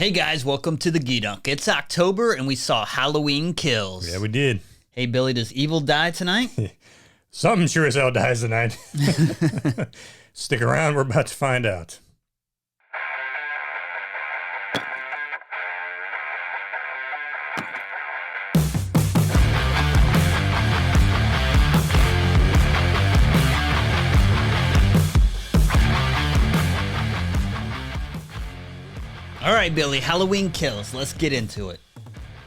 Hey guys, welcome to the Geedunk. It's October and we saw Halloween Kills. Yeah, we did. Hey Billy, does evil die tonight? Something sure as hell dies tonight. Stick around, we're about to find out. All right, Billy, Halloween Kills. Let's get into it.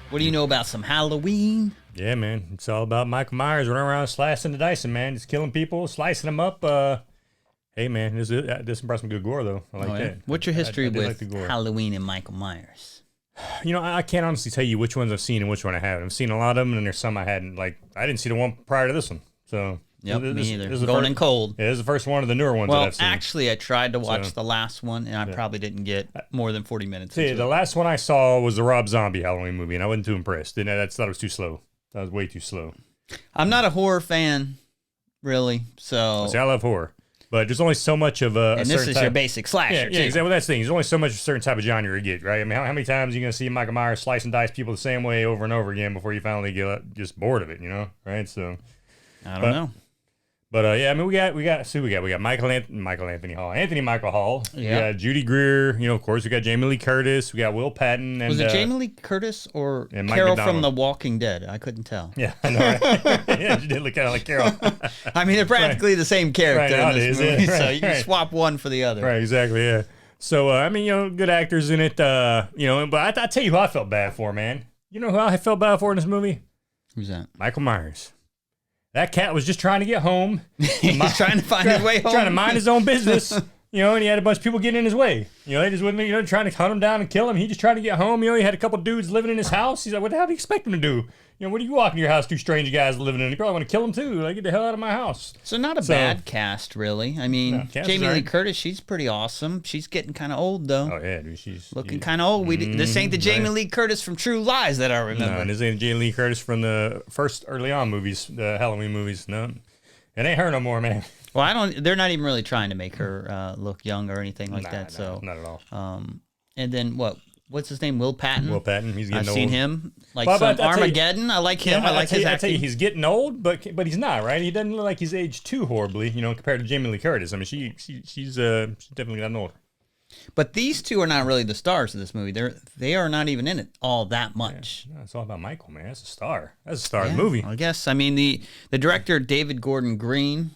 What do you know about some Halloween? Yeah, man. It's all about Michael Myers running around slicing and dicing, man. Just killing people, slicing them up. Hey, man, this brought some good gore, though. I like that. What's your history with like Halloween and Michael Myers? You know, I can't honestly tell you which ones I've seen and which one I haven't. I've seen a lot of them, and there's some I hadn't. Like, I didn't see the one prior to this one. So, yep, me either. Going in cold. Yeah, this is the first one of the newer ones that I've seen. Well, actually, I tried to watch the last one, and I probably didn't get more than 40 minutes into the last one I saw was the Rob Zombie Halloween movie, and I wasn't too impressed. I thought it was too slow. That was way too slow. I'm not a horror fan, really, so... See, I love horror, but there's only so much of a And this is your basic slasher, yeah, exactly. Well, that's the thing. There's only so much of a certain type of genre you get, right? I mean, how many times are you going to see Michael Myers slice and dice people the same way over and over again before you finally get just bored of it, you know? Right? So... I don't know. But yeah, I mean, we got Anthony Michael Hall. Yeah. We got Judy Greer. You know, of course, we got Jamie Lee Curtis. We got Will Patton. And, Was it Jamie Lee Curtis or and Mike Carol McDonald. from The Walking Dead? I couldn't tell. Yeah, I know. Right? Yeah, she did look kind of like Carol. I mean, they're practically the same character in this movie, yeah, so you can swap one for the other. Right, exactly. Yeah. So I mean, you know, good actors in it. You know, but I tell you who I felt bad for, man. You know who I felt bad for in this movie? Who's that? Michael Myers. That cat was just trying to get home. He's trying to find his way home. Trying to mind his own business. You know, and he had a bunch of people getting in his way. You know, they just wouldn't, you know, trying to hunt him down and kill him. He just tried to get home. You know, he had a couple dudes living in his house. He's like, what the hell do you expect him to do? You know, what do you walk in your house, two strange guys living in it? You probably want to kill them too. Like, get the hell out of my house. So not a bad cast, really. I mean, Jamie Lee Curtis, she's pretty awesome. She's getting kind of old, though. Oh, yeah, dude. She's looking kind of old. This ain't the Jamie Lee Curtis from True Lies that I remember. No, this ain't Jamie Lee Curtis from the first early on movies, the Halloween movies. No. It ain't her no more, man. Well, they're not even really trying to make her look young or anything like that. So not at all. And then what's his name? Will Patton. Will Patton. He's getting old. I've seen him some Armageddon. I like him. I like his acting. I tell you, he's getting old, but he's not, right? He doesn't look like he's aged too horribly, you know, compared to Jamie Lee Curtis. I mean, she's definitely gotten older. But these two are not really the stars of this movie. They are not even in it all that much. Yeah, no, it's all about Michael, man. That's a star. That's a star of the movie. I guess. I mean, the director, David Gordon Green,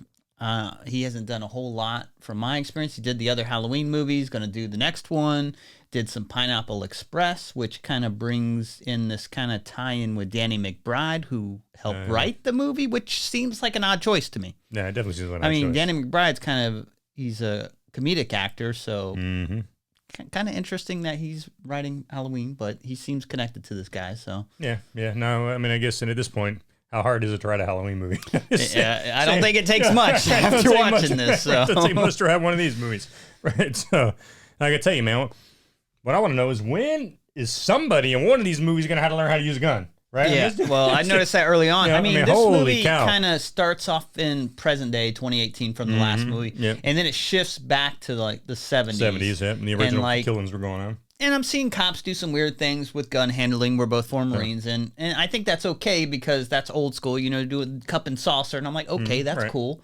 he hasn't done a whole lot from my experience. He did the other Halloween movies, going to do the next one, did some Pineapple Express, which kind of brings in this kind of tie-in with Danny McBride, who helped write the movie, which seems like an odd choice to me. Yeah, it definitely seems like an odd choice. I mean, choice. Danny McBride's he's a comedic actor, so kind of interesting that he's writing Halloween, but he seems connected to this guy, so. Yeah. No, I mean, I guess at this point, how hard is it to write a Halloween movie? I don't think it takes much after watching this. So. It doesn't take much to have one of these movies, right? So, I can tell you, man, what I want to know is when is somebody in one of these movies going to have to learn how to use a gun? Right? Yeah, well, I noticed that early on. Yeah, I mean, this movie kind of starts off in present day, 2018 from the last movie, and then it shifts back to like the 70s. 70s, yeah, and the original killings were going on. And I'm seeing cops do some weird things with gun handling. We're both former Marines, and I think that's okay because that's old school, you know, do a cup and saucer, and I'm like, okay, that's cool.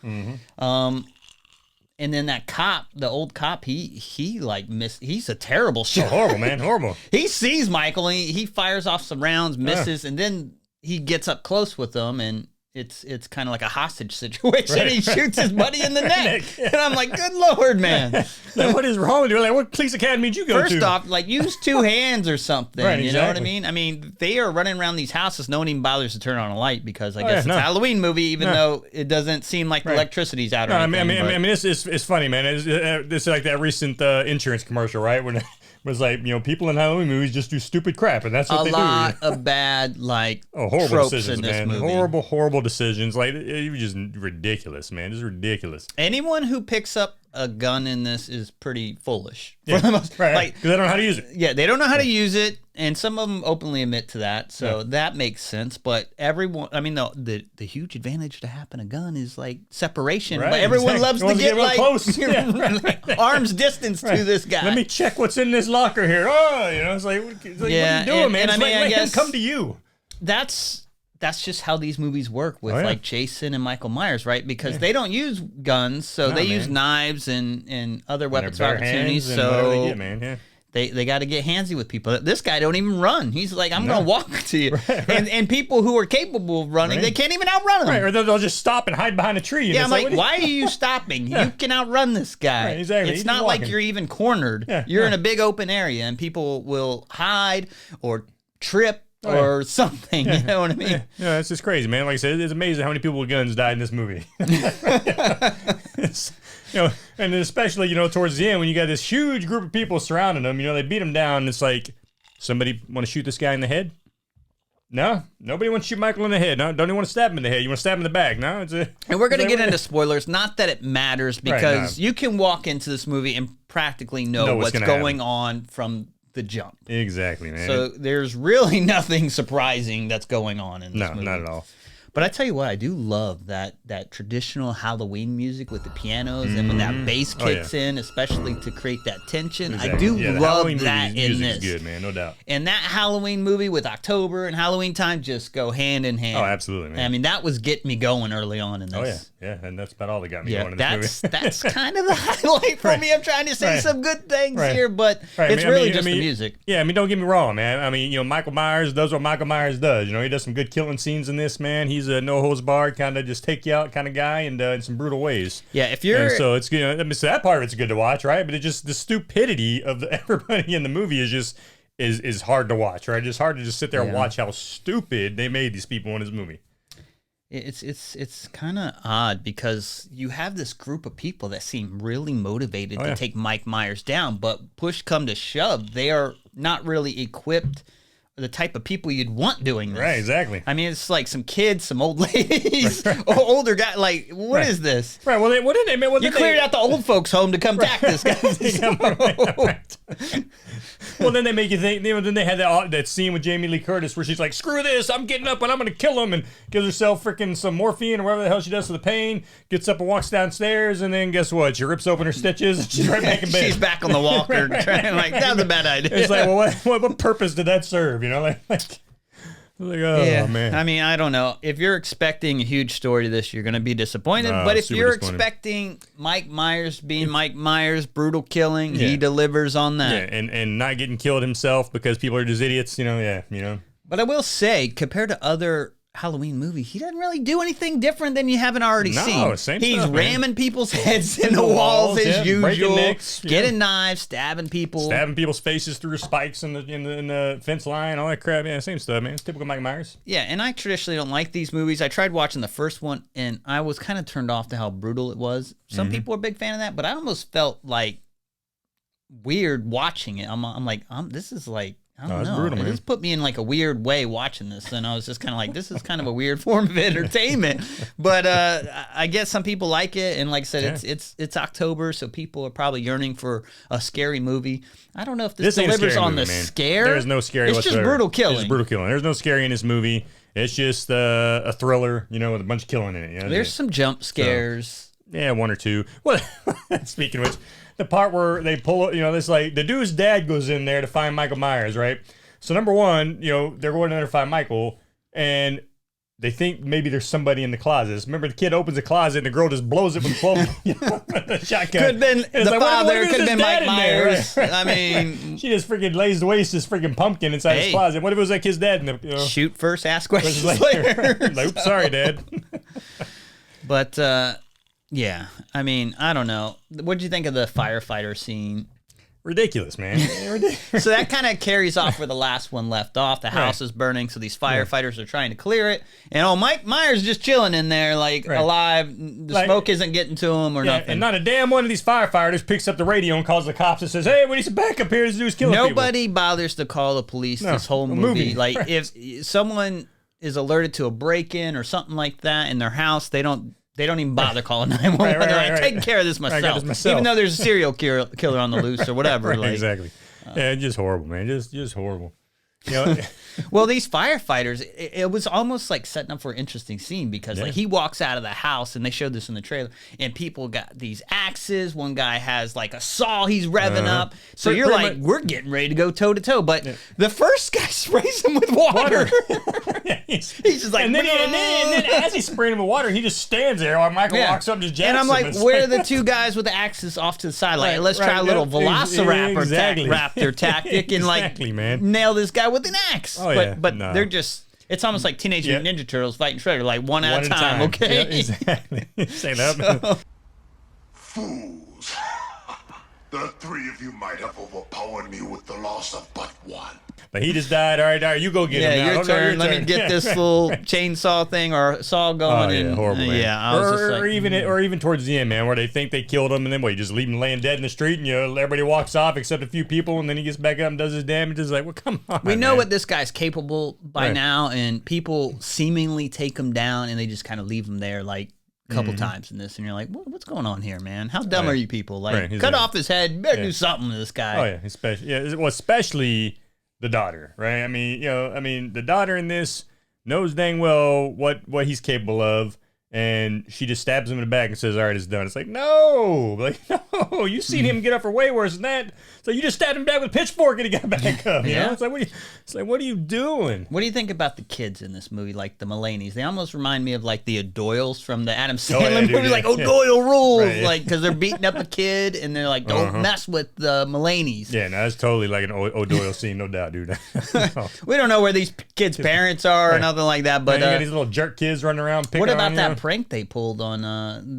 And then that cop, the old cop, he's a terrible shot. Oh, horrible, man, horrible. He sees Michael, and he fires off some rounds, misses, and then he gets up close with them, and it's kind of like a hostage situation. Right, he shoots his buddy in the neck. And I'm like, good Lord, man. Like, what is wrong with you? Like, what police academy did you go to? First off, like, use two hands or something. Right, you know what I mean? I mean, they are running around these houses. No one even bothers to turn on a light because I guess it's a Halloween movie, even though it doesn't seem like the electricity's out or anything. I mean, it's funny, man. It's like that recent insurance commercial, right? When it was like, you know, people in Halloween movies just do stupid crap, and that's what they do. A lot of bad, like, horrible tropes decisions, in this man. movie. Horrible decisions. Like, it was just ridiculous, man. Just ridiculous. Anyone who picks up a gun in this is pretty foolish for the most. Right, like, because they don't know how to use it. Yeah, they don't know how to use it. and some of them openly admit to that, so that makes sense. But everyone, I mean, the huge advantage to having a gun is like separation. Right, but everyone loves to get like close. arm's distance to this guy. Let me check what's in this locker here. Oh, it's like what are you doing, man? And I guess him come to you. That's just how these movies work with like Jason and Michael Myers, right? Because they don't use guns, so they use knives and other weapons of opportunity. So they got to get handsy with people. This guy don't even run. He's like, I'm going to walk to you. Right. And people who are capable of running, they can't even outrun him. Right, or they'll just stop and hide behind a tree. And I'm like, why are you stopping? You can outrun this guy. Right, exactly. It's not like you're even cornered. You're in a big open area, and people will hide or trip or something, you know what I mean? Yeah, it's just crazy, man. Like I said, it's amazing how many people with guns died in this movie. And especially, towards the end when you got this huge group of people surrounding them, they beat him down. And it's like, somebody want to shoot this guy in the head? No, nobody wants to shoot Michael in the head. No, don't even want to stab him in the head. You want to stab him in the back? No, and we're gonna get into spoilers. Not that it matters, because you can walk into this movie and practically know what's going on from the jump. Exactly, man. So there's really nothing surprising that's going on in this movie. No, not at all. But I tell you what, I do love that traditional Halloween music with the pianos and when that bass kicks in, especially to create that tension. Exactly. I do love that in this. Is good, man, no doubt. And that Halloween movie with October and Halloween time just go hand in hand. Oh, absolutely, man. I mean, that was getting me going early on in this. Oh, yeah, and that's about all that got me going in this movie. That's kind of the highlight for me. I'm trying to say some good things here, but it's really just the music. Yeah, I mean, don't get me wrong, man. I mean, Michael Myers does what Michael Myers does. He does some good killing scenes in this, man. He's a no holds barred kind of just take you out kind of guy, and in some brutal ways. Yeah, if you're so it's so that part of it's good to watch, right? But it just the stupidity of everybody in the movie is hard to watch, right? It's hard to just sit there and watch how stupid they made these people in this movie. It's kind of odd because you have this group of people that seem really motivated to take Mike Myers down, but push come to shove, they are not really equipped. The type of people you'd want doing this. Right, exactly. I mean, it's like some kids, some old ladies, older guy. Like, what is this? Right. Well, what did they? You cleared out the old folks' home to come back this guy. Well, then they make you think. Then they had that scene with Jamie Lee Curtis where she's like, "Screw this! I'm getting up and I'm going to kill him," and gives herself freaking some morphine or whatever the hell she does for the pain. Gets up and walks downstairs, and then guess what? She rips open her stitches. And she's right back in bed. She's back on the walker. Like, that was a bad idea. It's like, well, what purpose did that serve? Man. I mean, I don't know. If you're expecting a huge story to this, you're going to be disappointed. But if you're expecting Mike Myers being Mike Myers, brutal killing, he delivers on that. Yeah, and not getting killed himself because people are just idiots, But I will say, compared to other Halloween movies, he doesn't really do anything different than you haven't already seen. He's ramming people's heads in the walls as usual, breaking necks, getting knives, stabbing people's faces through spikes in the fence line, all that crap. Yeah, same stuff, man. It's typical Mike Myers. Yeah, and I traditionally don't like these movies. I tried watching the first one, and I was kind of turned off to how brutal it was. Some people are a big fan of that, but I almost felt like weird watching it. I'm like, this is like, I don't know. Brutal, man. It just put me in like a weird way watching this, and I was just kind of like, this is kind of a weird form of entertainment. But I guess some people like it, and like I said, it's October, so people are probably yearning for a scary movie. I don't know if this delivers on the scare. There's no scary whatsoever. It's just brutal killing. It's just brutal killing. There's no scary in this movie. It's just a thriller, with a bunch of killing in it. There's some jump scares. So, one or two. Well, speaking of which, the part where they pull, this like the dude's dad goes in there to find Michael Myers, right? So number one, they're going in there to find Michael, and they think maybe there's somebody in the closets. Remember, the kid opens the closet and the girl just blows it with 12 the shotgun. Could have been the father. Could have been Mike Myers. Right? I mean, she just freaking lays to waste this freaking pumpkin inside his closet. What if it was like his dad? In the, shoot first, ask questions later. Like, oops, sorry, Dad. But. Yeah, I mean, I don't know. What'd you think of the firefighter scene? Ridiculous, man. So that kind of carries off where the last one left off. The house is burning, so these firefighters are trying to clear it. And Mike Myers just chilling in there, like alive. The smoke isn't getting to him or nothing. And not a damn one of these firefighters picks up the radio and calls the cops and says, "Hey, we need some backup here. This dude's killing people." Nobody bothers to call the police this whole movie. Like if someone is alerted to a break-in or something like that in their house, they don't even bother calling 911. They're like, taking care of this myself. Even though there's a serial killer on the loose or whatever. Exactly. Yeah, just horrible, man. Just horrible. You know, Well, these firefighters, it was almost like setting up for an interesting scene because like he walks out of the house, and they showed this in the trailer, and people got these axes. One guy has like a saw he's revving up. So you're like, we're getting ready to go toe to toe. But the first guy sprays him with water. He's just like, and then as he's spraying him with water, he just stands there while Michael walks up and just jabs and I'm like, him. where are the two guys with the axes off to the side? Like, let's try a little velociraptor raptor tactic and like nail this guy with an axe. But they're just, it's almost like Teenage Mutant Ninja Turtles fighting Shredder, like one at a time. Okay, exactly. Say that. Fools! The three of you might have overpowered me with the loss of but one. But he just died. All right, you go get him now. Your turn. Let me get this little chainsaw thing or saw going. Horrible. Man. I was just like, or even towards the end, man, where they think they killed him, and then you just leave him laying dead in the street, and everybody walks off except a few people, and then he gets back up and does his damage. It's like, well, come on. We know what this guy's capable by now, and people seemingly take him down, and they just kind of leave him there, like. Couple times in this, and you're like, what's going on here, man? How dumb are you people? Like, cut off his head. You better do something to this guy. Oh yeah, especially the daughter, right? I mean, the daughter in this knows dang well what he's capable of, and she just stabs him in the back and says, "All right, it's done." It's like, no, you've seen him get up for way worse than that. So you just stabbed him back with a pitchfork, and he got back up. You know? It's like, what are you doing? What do you think about the kids in this movie, like the Mulaney's? They almost remind me of like the O'Doyles from the Adam Sandler movie, like O'Doyle rules, like because they're beating up a kid, and they're like, don't mess with the Mulaney's. Yeah, no, that's totally like an O'Doyle scene, no doubt, dude. We don't know where these kids' parents are or nothing like that, but you got these little jerk kids running around. What about that prank they pulled on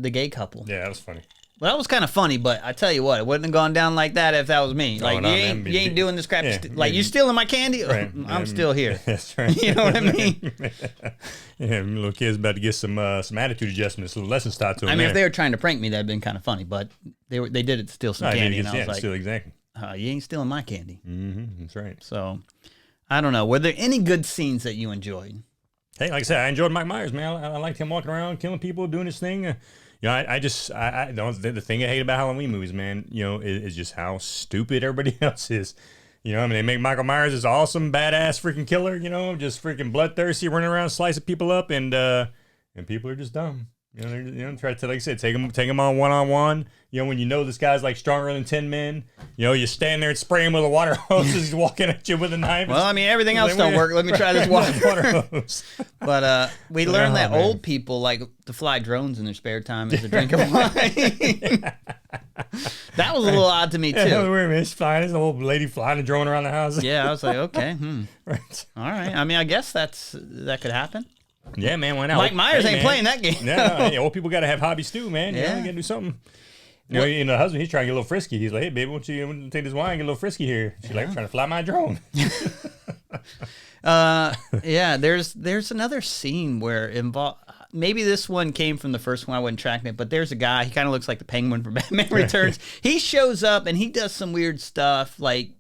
the gay couple? Yeah, that was funny. Well, that was kind of funny, but I tell you what, it wouldn't have gone down like that if that was me. Like, you ain't doing this crap. You stealing my candy? Right. I'm still here. That's right. You know what I mean? Little kid's about to get some attitude adjustments, little lessons taught to him. I mean, if they were trying to prank me, that'd been kind of funny, but they did it to steal some candy, and I was like, steal exactly. You ain't stealing my candy. Mm-hmm, that's right. So, I don't know. Were there any good scenes that you enjoyed? Hey, like I said, I enjoyed Mike Myers, man. I liked him walking around, killing people, doing his thing. The thing I hate about Halloween movies, man, is just how stupid everybody else is. They make Michael Myers this awesome, badass freaking killer, just freaking bloodthirsty, running around, slicing people up, and people are just dumb. Try to, like I said, take them on one-on-one. When this guy's like stronger than 10 men, you stand there and spray him with a water hose as he's walking at you with a knife. Well, I mean, everything else don't work. Let me try this water hose. But we learned that old people like to fly drones in their spare time as a drink of wine. That was a little odd to me, too. Yeah, weird, man. It's flying. There's an old lady flying a drone around the house. Yeah, I was like, okay. Right. All right. I mean, I guess that could happen. Yeah, man. Why not? Mike Myers ain't playing that game. No, old people got to have hobbies too, man. You got to do something. The husband, he's trying to get a little frisky. He's like, hey, baby, why don't you take this wine and get a little frisky here? She's like, I'm trying to fly my drone. There's another scene where maybe this one came from the first one. I wasn't tracking it, but there's a guy. He kind of looks like the Penguin from Batman Returns. He shows up and he does some weird stuff, like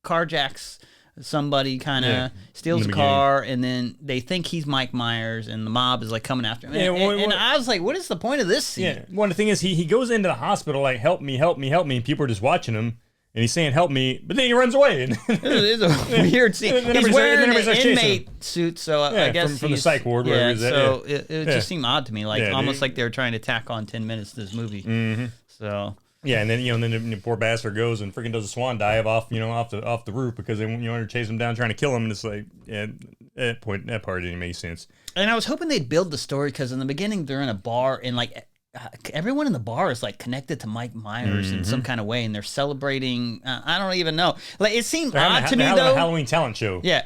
carjacks somebody, kind of steals a car, and then they think he's Mike Myers, and the mob is like coming after him. And I was like, what is the point of this scene? Yeah. Well, the thing is, he goes into the hospital like, help me, help me, help me, and people are just watching him. And he's saying, help me, but then he runs away. It's a weird scene. He's wearing an inmate suit, so I guess from the psych ward, wherever he's at. So it just seemed odd to me, like almost like they were trying to tack on 10 minutes to this movie. Mm-hmm. So... Yeah, and then the poor bastard goes and freaking does a swan dive off the roof because they want to chase him down trying to kill him, and it's like that part didn't make sense. And I was hoping they'd build the story because in the beginning they're in a bar and like everyone in the bar is like connected to Mike Myers in some kind of way, and they're celebrating. I don't even know. Like it seemed odd to me though. A Halloween talent show. Yeah,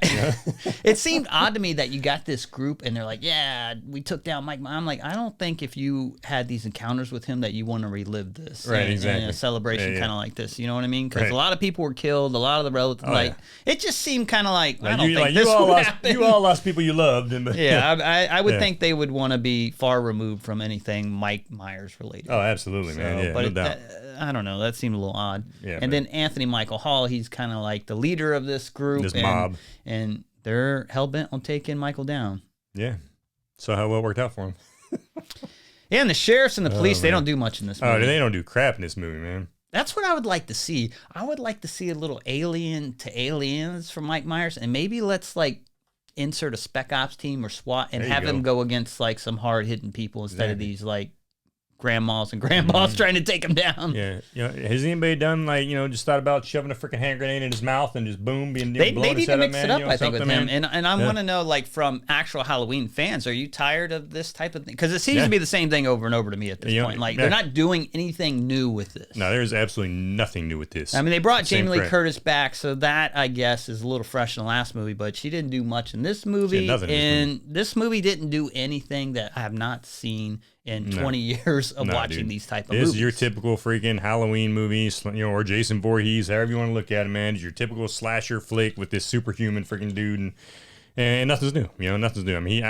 it seemed odd to me that you got this group and they're like, "Yeah, we took down Mike." I'm like, I don't think if you had these encounters with him that you want to relive this, right? Exactly. In a celebration kind of like this. You know what I mean? Because a lot of people were killed. A lot of the relatives, it just seemed kind of like I don't think this would happen. You all lost people you loved. I would think they would want to be far removed from anything Mike Myers related. Oh, absolutely, man. Yeah, no doubt. I don't know. That seemed a little odd. Yeah, and then Anthony Michael Hall, he's kind of like the leader of this group. This mob. And they're hell-bent on taking Michael down. Yeah. So how well it worked out for him. Yeah, and the sheriffs and the police, they don't do much in this movie. Oh, they don't do crap in this movie, man. That's what I would like to see. I would like to see a little Alien to Aliens from Mike Myers, and maybe let's like insert a Spec Ops team or SWAT and have him go against like some hard hitting people instead of these like grandmas and grandpas trying to take him down. Yeah, has anybody done like just thought about shoving a freaking hand grenade in his mouth and just boom being they blowing need his to head mix up, it man, up, I think, with him. man. And I want to know, like, from actual Halloween fans, are you tired of this type of thing? Because it seems to be the same thing over and over to me at this point. Like, they're not doing anything new with this. No, there's absolutely nothing new with this. I mean, they brought Jamie Lee Curtis back, so that, I guess, is a little fresh in the last movie, but she didn't do much in this movie. And this movie didn't do anything that I have not seen in 20 years of watching these type of movies. This is your typical freaking Halloween movie, or Jason Voorhees, however you want to look at it, man. It's your typical slasher flick with this superhuman freaking dude, and nothing's new. Nothing's new. I mean,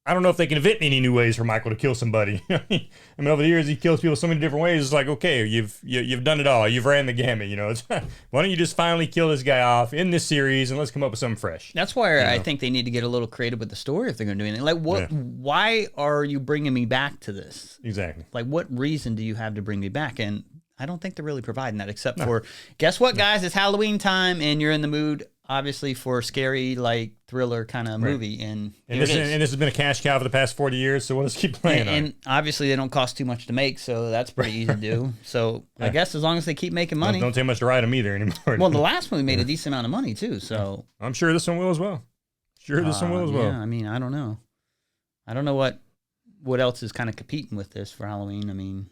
I don't know if they can invent any new ways for Michael to kill somebody. I mean, over the years, he kills people so many different ways. It's like, okay, you've done it all. You've ran the gamut. Why don't you just finally kill this guy off in this series and let's come up with something fresh? That's why I think they need to get a little creative with the story if they're going to do anything. Like, what? Why are you bringing me back to this? Exactly. Like, what reason do you have to bring me back? And I don't think they're really providing that, except for, guess what, guys? It's Halloween time, and you're in the mood, obviously, for a scary, like, thriller kind of movie. And this has been a cash cow for the past 40 years, so we'll just keep playing on it. And obviously, they don't cost too much to make, so that's pretty easy to do. So I guess as long as they keep making money. Don't take much to write them either anymore. Well, the last movie made a decent amount of money, too, so. I'm sure this one will as well. This one will as well. Yeah, I mean, I don't know. I don't know what else is kind of competing with this for Halloween. I mean,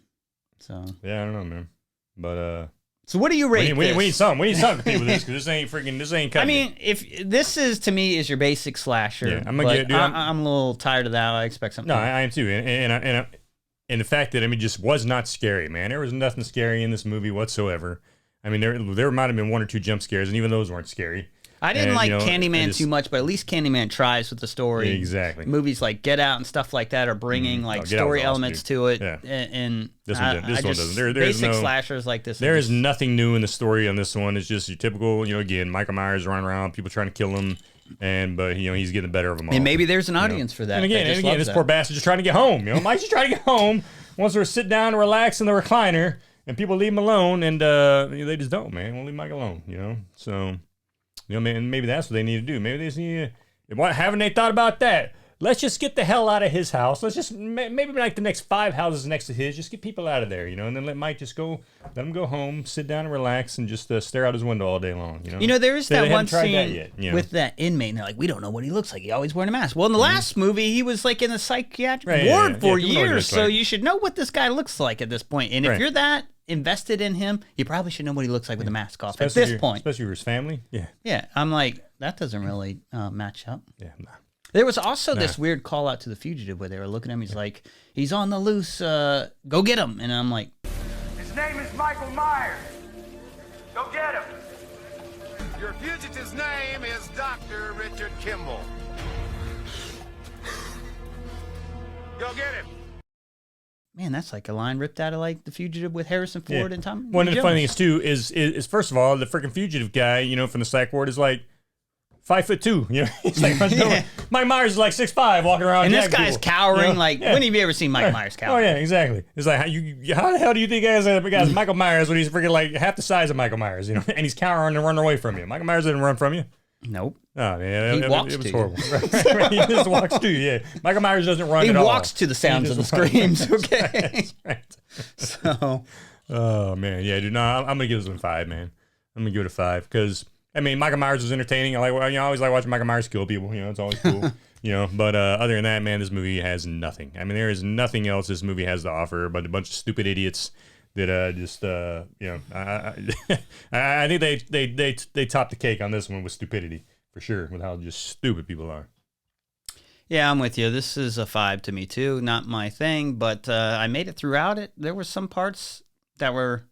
so. Yeah, I don't know, man. But, so what do you rate we this? need something to compete with this, because this ain't cutting I mean, if this is, to me, is your basic slasher. Yeah, I'm a little tired of that. I expect something. No, I am too. And the fact that, just was not scary, man. There was nothing scary in this movie whatsoever. I mean, there might have been one or two jump scares, and even those weren't scary. I didn't like Candyman too much, but at least Candyman tries with the story. Exactly. Movies like Get Out and stuff like that are bringing story elements to it. Yeah. And this one doesn't. There's basic no slashers like this. There is nothing new in the story on this one. It's just your typical, again, Michael Myers running around, people trying to kill him, but he's getting the better of them all. And maybe there's an audience for that. And again, this poor bastard just trying to get home. Mike's just trying to get home. Wants her to sit down and relax in the recliner, and people leave him alone, and they just don't, man. Won't leave Mike alone. So. Maybe that's what they need to do. Maybe they just need to, haven't they thought about that? Let's just get the hell out of his house. Let's just, maybe like the next 5 houses next to his, just get people out of there, and then let Mike just let him go home, sit down and relax, and just stare out his window all day long, there is that one scene with that inmate, and they're like, we don't know what he looks like. He always wearing a mask. Well, in the last movie, he was like in a psychiatric ward for years, so you should know what this guy looks like at this point. And if you're that invested in him, you probably should know what he looks like with the mask off at this point. Especially for his family. Yeah. Yeah. I'm like, that doesn't really match up. Yeah. Nah. There was also this weird call out to the fugitive where they were looking at him. He's like, he's on the loose. Go get him. And I'm like, his name is Michael Myers. Go get him. Your fugitive's name is Dr. Richard Kimball. Go get him. Man, that's like a line ripped out of like The Fugitive with Harrison Ford and Tom. One of the funny things too is first of all, the freaking fugitive guy, from the psych ward is like 5'2". He's like Mike Myers is like 6'5", walking around. And this guy's cowering. Like, when have you ever seen Mike Myers cower? Oh yeah, exactly. It's like how the hell do you think guy's Michael Myers when he's freaking like half the size of Michael Myers, and he's cowering and running away from you. Michael Myers didn't run from you. Nope. Oh man, it was horrible. Right. He just walks to you. Yeah, Michael Myers doesn't run. He at all. walks to the sounds of the screams. Okay. That's right. So. Oh man, yeah, dude. No, I'm gonna give this one a 5, man. I'm gonna give it a 5 because Michael Myers was entertaining. I always like watching Michael Myers kill people. It's always cool. But other than that, man, this movie has nothing. There is nothing else this movie has to offer but a bunch of stupid idiots that I think they topped the cake on this one with stupidity for sure, with how just stupid people are. Yeah, I'm with you. This is a 5 to me too. Not my thing, but I made it throughout it. There were some parts that were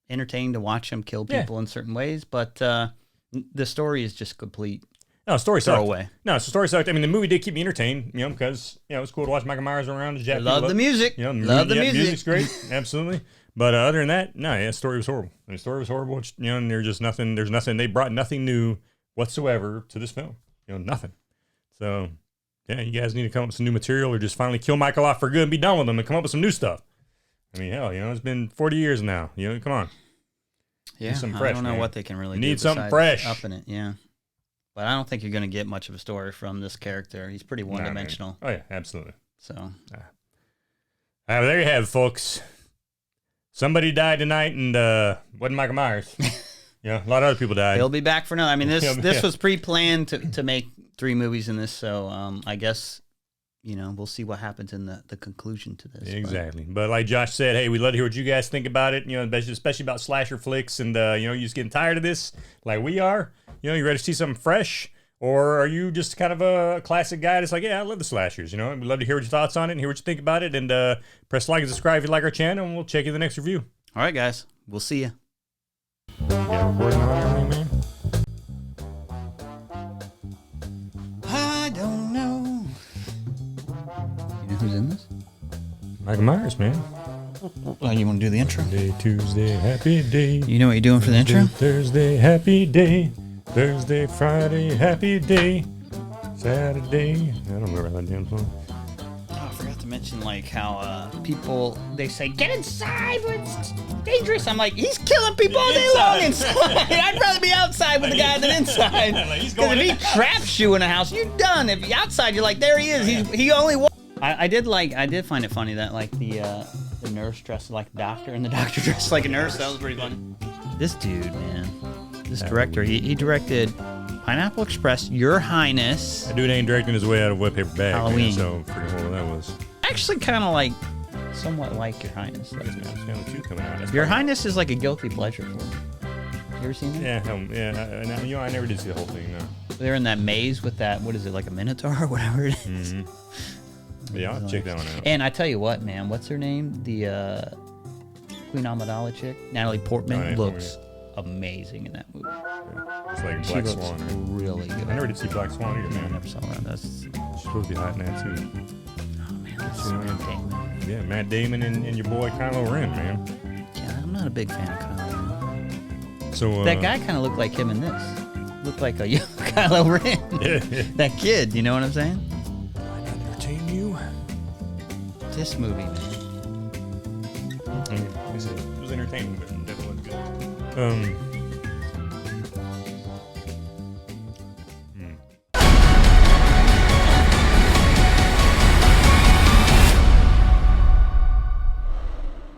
entertaining to watch him kill people in certain ways, but the story is just complete. No, story sucked. Away. No, the story sucked. The movie did keep me entertained, because it was cool to watch Michael Myers run around. Love the music. Love the music. Music's great, absolutely. But other than that, no, the story was horrible. The story was horrible. And there's just nothing. There's nothing. They brought nothing new whatsoever to this film. Nothing. So, yeah, you guys need to come up with some new material, or just finally kill Michael off for good and be done with him, and come up with some new stuff. I mean, hell, it's been 40 years now. Come on. Yeah, something I fresh, don't know man. what they can really do. Need something besides fresh. Upping it, yeah. But I don't think you're going to get much of a story from this character. He's pretty one-dimensional. Oh, yeah, absolutely. So. Well, there you have it, folks. Somebody died tonight, and wasn't Michael Myers. A lot of other people died. He'll be back for another. I mean, this was pre-planned to make 3 movies in this, so I guess, we'll see what happens in the conclusion to this. Exactly. But like Josh said, hey, we'd love to hear what you guys think about it, especially about slasher flicks, and, you just getting tired of this like we are. You ready to see something fresh? Or are you just kind of a classic guy that's like, yeah, I love the slashers, We'd love to hear what your thoughts on it and hear what you think about it. And press like and subscribe if you like our channel, and we'll check you in the next review. All right, guys. We'll see you. Yeah, recording on everything, man. I don't know. You know who's in this? Michael Myers, man. Oh, you want to do the intro? Monday, Tuesday, happy day. You know what you're doing for the intro? Thursday, happy day. Thursday, Friday, happy day. Saturday. I don't remember that damn song. Oh, I forgot to mention how people, they say, get inside, it's dangerous. I'm like, he's killing people all day long inside. I'd rather be outside with the guy than inside. Because if he traps you in a house, you're done. If you're outside, you're like, there he is. He only walks. I did find it funny that the nurse dressed like a doctor and the doctor dressed like a nurse. That was pretty funny. This dude, man. This director, he directed Pineapple Express, Your Highness. That dude ain't directing his way out of a wet paper bag. Halloween. Man, so freaking what that was. Actually, kind of somewhat like Your Highness. Coming out. Your Highness is like a guilty pleasure for me. You ever seen that? Yeah. I never did see the whole thing. No. They're in that maze with that, what is it, like a minotaur or whatever it is. Mm-hmm. Yeah, I'll check that one out. And I tell you what, man, what's her name? The Queen Amidala chick, Natalie Portman, looks amazing in that movie. Yeah. It's like She Black looks Swan. really good. I never did see Black Swan either, I man. never saw that. That's, She's supposed to be hot in that too. oh man, that's so Damon. Yeah, Matt Damon and your boy Kylo Ren, man. Yeah, I'm not a big fan of Kylo Ren. So That guy kind of looked like him in this. Looked like a young Kylo Ren. Yeah. That kid, you know what I'm saying? I entertain you. This movie, man. I mean, it was entertaining, but it definitely wasn't good.